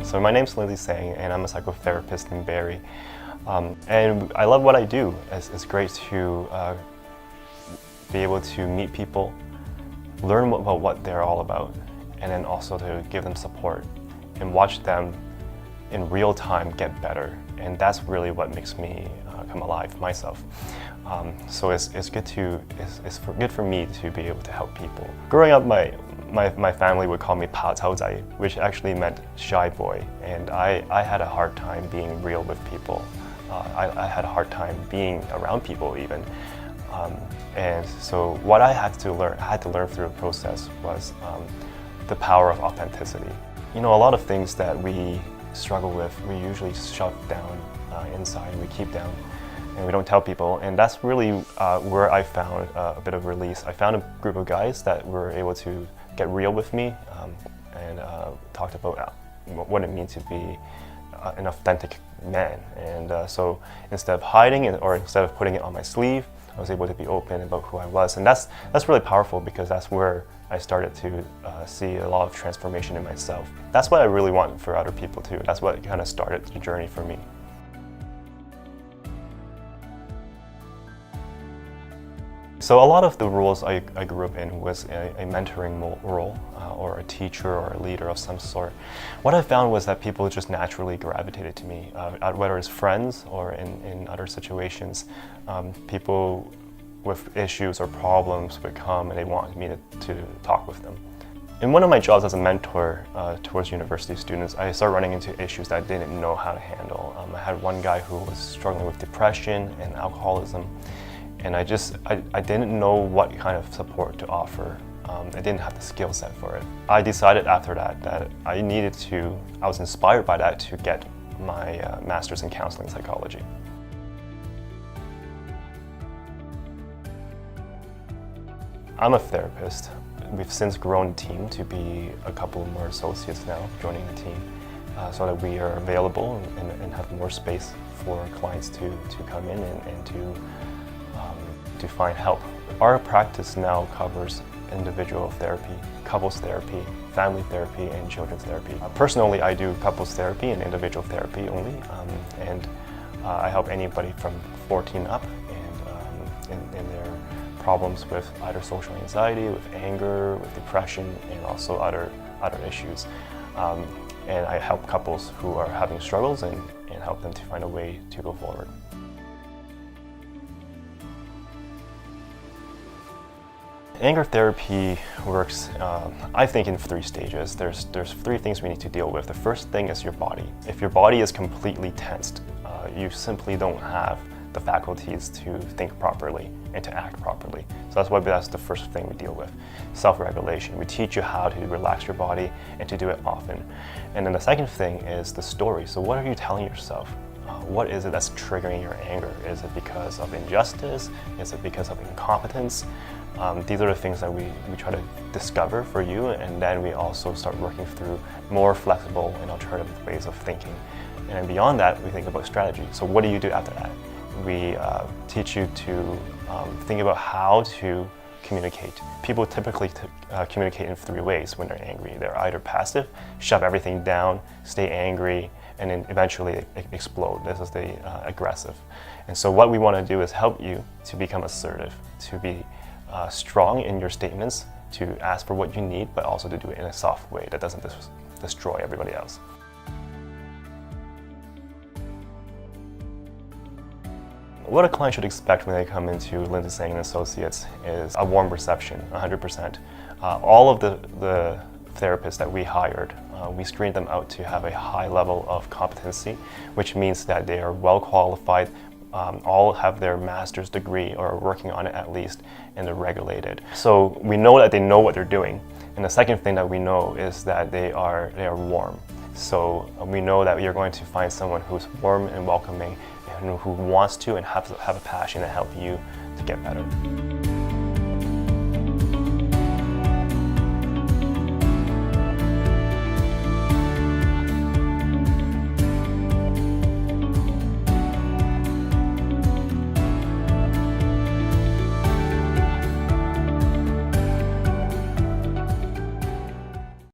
So my name's Lindsay Tsang, and I'm a psychotherapist in Barrie. And I love what I do. It's great to be able to meet people, learn about what they're all about, and then also to give them support and watch them in real time get better. And that's really what makes me come alive myself. So it's good for me to be able to help people. Growing up, my family would call me 怕醜仔, which actually meant shy boy, and I had a hard time being real with people. I had a hard time being around people even. And so what I had to learn through the process was the power of authenticity. You know, a lot of things that we struggle with, we usually shove down inside, and we keep down, and we don't tell people. And that's really where I found a bit of release. I found a group of guys that were able to get real with me and talked about what it means to be an authentic man. And so instead of hiding it, or instead of putting it on my sleeve, I was able to be open about who I was. And that's really powerful, because that's where I started to see a lot of transformation in myself. That's what I really want for other people too. That's what kind of started the journey for me. So a lot of the roles I grew up in was a mentoring role, or a teacher or a leader of some sort. What I found was that people just naturally gravitated to me, whether it's friends or in other situations. People with issues or problems would come and they wanted me to talk with them. In one of my jobs as a mentor towards university students, I started running into issues that I didn't know how to handle. I had one guy who was struggling with depression and alcoholism. And I didn't know what kind of support to offer. I didn't have the skill set for it. I decided after that I was inspired by that to get my master's in counseling psychology. I'm a therapist. We've since grown the team to be a couple more associates now joining the team, so that we are available and have more space for clients to come in and to find help. Our practice now covers individual therapy, couples therapy, family therapy, and children's therapy. Personally, I do couples therapy and individual therapy only, and I help anybody from 14 up and in their problems with either social anxiety, with anger, with depression, and also other issues. And I help couples who are having struggles and help them to find a way to go forward. Anger therapy works, I think, in 3 stages. There's 3 things we need to deal with. The first thing is your body. If your body is completely tensed, you simply don't have the faculties to think properly and to act properly. So that's the first thing we deal with. Self-regulation. We teach you how to relax your body and to do it often. And then the second thing is the story. So what are you telling yourself? What is it that's triggering your anger? Is it because of injustice? Is it because of incompetence? These are the things that we try to discover for you, and then we also start working through more flexible and alternative ways of thinking. And then beyond that, we think about strategy. So what do you do after that? We teach you to think about how to communicate. People typically communicate in 3 ways when they're angry. They're either passive, shove everything down, stay angry, and then eventually explode. This is the aggressive. And so what we want to do is help you to become assertive, to be strong in your statements, to ask for what you need, but also to do it in a soft way that doesn't destroy everybody else. What a client should expect when they come into Lindsay Tsang & Associates is a warm reception, 100%. All of the therapists that we hired, we screened them out to have a high level of competency, which means that they are well qualified, all have their master's degree or are working on it at least, and they're regulated. So we know that they know what they're doing. And the second thing that we know is that they are warm. So we know that you're going to find someone who's warm and welcoming and who wants to and have a passion to help you to get better.